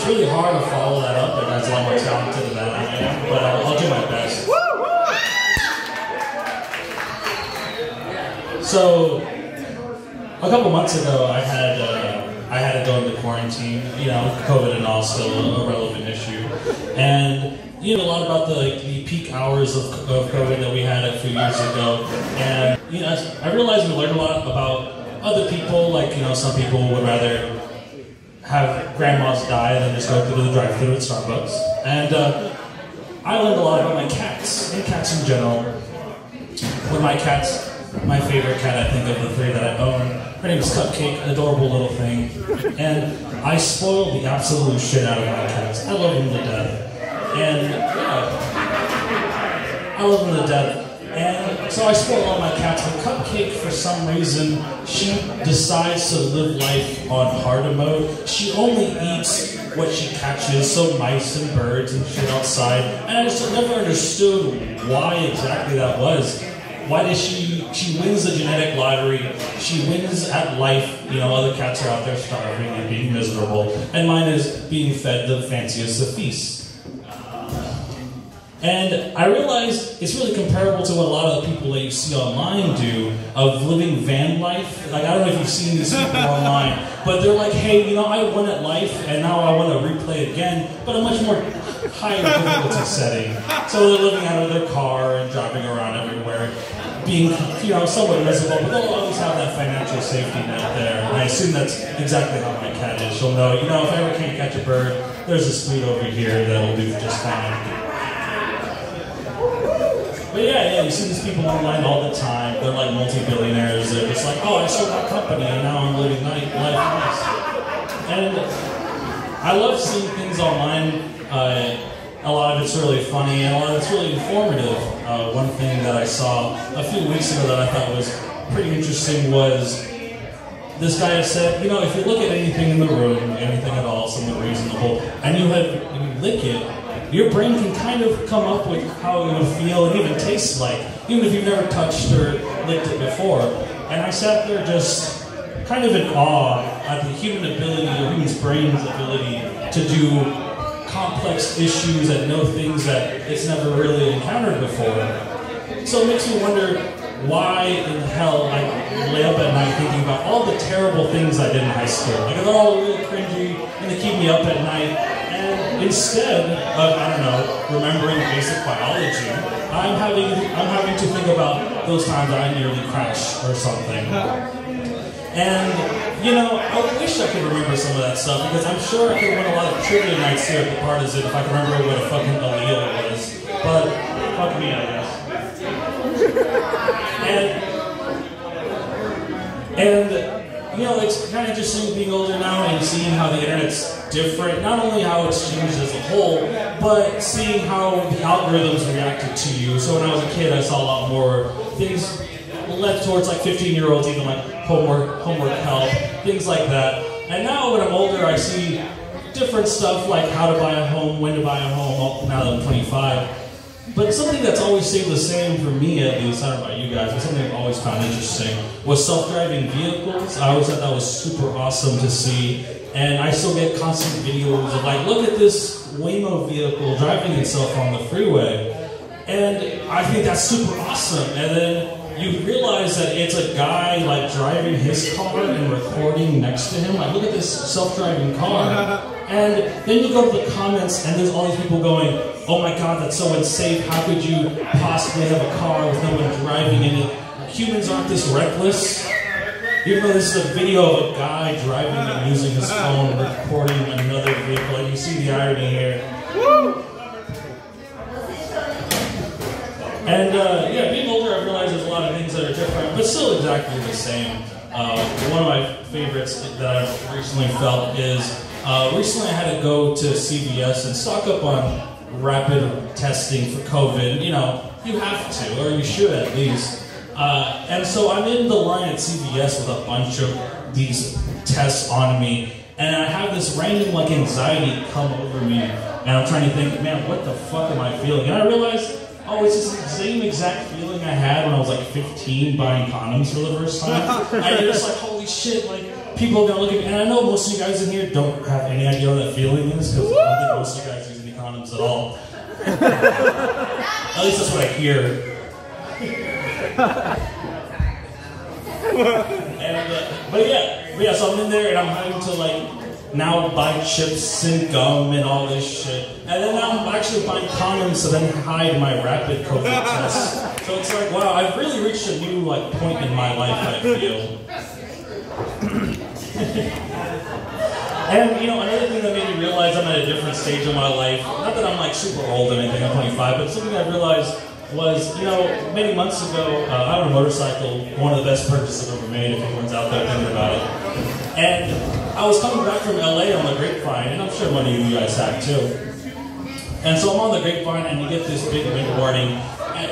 it's really hard to follow that up. And that's a lot more talented than that I am, but I'll do my best. So, a couple months ago, I had to go into quarantine. You know, COVID and all still a relevant issue, and you know a lot about the peak hours of COVID that we had a few years ago, and you know I realized we learned a lot about other people. Like you know, some people would rather have grandmas die than just go through the drive-thru at Starbucks, and I learned a lot about my cats and cats in general. With my cats. My favorite cat, I think, of the three that I own. Her name is Cupcake, an adorable little thing. And I spoil the absolute shit out of my cats. I love them to death. And, yeah, I love them to death. And so I spoil all my cats. But Cupcake, for some reason, she decides to live life on harder mode. She only eats what she catches, so mice and birds and shit outside. And I just never understood why exactly that was. Why does she wins the genetic lottery, she wins at life, you know, other cats are out there starving and being miserable, and mine is being fed the fanciest of feasts. And I realized it's really comparable to what a lot of the people that you see online do, of living van life. Like, I don't know if you've seen these people online, but they're like, hey, you know, I won at life, and now I want to replay it again, but a much more higher difficulty setting. So they're living out of their car and driving around everywhere, being, you know, somewhat miserable, but they'll always have that financial safety net there. And I assume that's exactly how my cat is. She'll know, you know, if I ever can't catch a bird, there's this food over here that'll do just fine. But yeah, you see these people online all the time. They're like multi-billionaires. They're just like, oh, I sold my company and now I'm living life nice. And I love seeing things online. A lot of it's really funny and a lot of it's really informative. One thing that I saw a few weeks ago that I thought was pretty interesting was this guy has said, you know, if you look at anything in the room, anything at all, something reasonable, and you lick it, your brain can kind of come up with how it would feel and even taste like, even if you've never touched or licked it before. And I sat there just kind of in awe at the human ability, or human's brain's ability to do complex issues and know things that it's never really encountered before. So it makes me wonder why in the hell I lay up at night thinking about all the terrible things I did in high school. Like, they're all really cringy and they keep me up at night. And instead of, I don't know, remembering basic biology, I'm having to think about those times I nearly crashed or something. And, you know, I wish I could remember some of that stuff, because I'm sure I could win a lot of trivia nights here at the Partisan if I could remember what a fucking allele was. But, fuck me, I guess. And you know, it's kind of interesting being older now and seeing how the internet's different. Not only how it's changed as a whole, but seeing how the algorithms reacted to you. So when I was a kid, I saw a lot more things led towards like 15-year-olds, even like homework help, things like that. And now when I'm older, I see different stuff like how to buy a home, when to buy a home, now that I'm 25. But something that's always stayed the same for me, at least, I don't know about you guys, but something I've always found interesting was self-driving vehicles. I always thought that was super awesome to see. And I still get constant videos of like, look at this Waymo vehicle driving itself on the freeway. And I think that's super awesome. And then you realize that it's a guy like driving his car and recording next to him. Like, look at this self-driving car. And then you go to the comments and there's all these people going, oh my god, that's so unsafe. How could you possibly have a car with no one driving in it? Humans aren't this reckless. Even though this is a video of a guy driving and using his phone and recording another vehicle. And you see the irony here. Woo! And yeah, being older, I realize there's a lot of things that are different, but still exactly the same. One of my favorites that I've recently felt is, recently I had to go to CVS and stock up on rapid testing for COVID. You know, you have to, or you should at least. And so I'm in the line at CVS with a bunch of these tests on me, and I have this random like anxiety come over me, and I'm trying to think, man, what the fuck am I feeling? And I realized, oh, it's just the same exact feeling I had when I was like 15 buying condoms for the first time. And you're just like, holy shit, like, people are gonna look at me, and I know most of you guys in here don't have any idea what that feeling is, because I don't think most of you guys use any condoms at all. At least that's what I hear. But yeah, so I'm in there and I'm having to like now buy chips and gum and all this shit. And then now I'm actually buying condoms to then hide my rapid COVID test. So it's like, wow, I've really reached a new like point in my life, I feel. And you know, another thing that made me realize I'm at a different stage of my life, not that I'm like super old or anything, I'm 25, but something I realized was, you know, many months ago, I owned a motorcycle, one of the best purchases I've ever made, if anyone's out there thinking about it. And I was coming back from LA on the Grapevine, and I'm sure many of you guys have too. And so I'm on the Grapevine, and you get this big wind warning. And,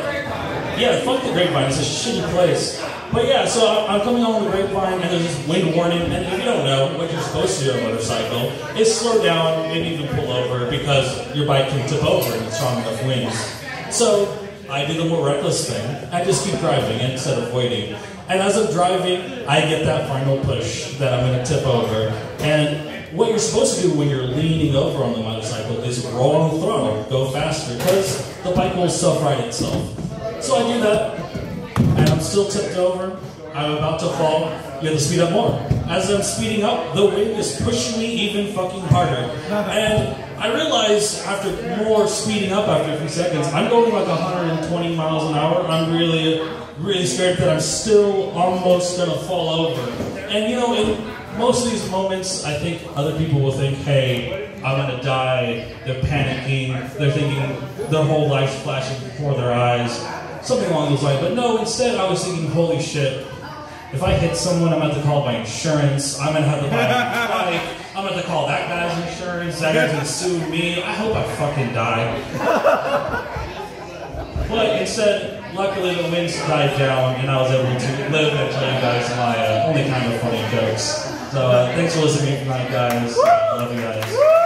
yeah, fuck the Grapevine, it's a shitty place. But yeah, so I'm coming on the Grapevine, and there's this wind warning, and if you don't know, what you're supposed to do on a motorcycle is slow down, maybe even pull over, because your bike can tip over in strong enough winds. So I do the more reckless thing. I just keep driving instead of waiting. And as I'm driving, I get that final push that I'm going to tip over. And what you're supposed to do when you're leaning over on the motorcycle is roll on the throttle, go faster, because the bike will self-right itself. So I do that, and I'm still tipped over. I'm about to fall. You have to speed up more. As I'm speeding up, the wind is pushing me even fucking harder. And I realize after more speeding up after a few seconds, I'm going like 120 miles an hour. I'm really scared that I'm still almost gonna fall over. And you know, in most of these moments, I think other people will think, hey, I'm gonna die. They're panicking. They're thinking their whole life's flashing before their eyes. Something along those lines. But no, instead I was thinking, holy shit. If I hit someone, I'm going to have to call my insurance. I'm going to have to buy a bike. I'm going to have to call that guy's insurance. That guy's going to sue me. I hope I fucking die. But instead, luckily the winds died down and I was able to live and tell you guys my only kind of funny jokes. So thanks for listening tonight, guys. Love you guys.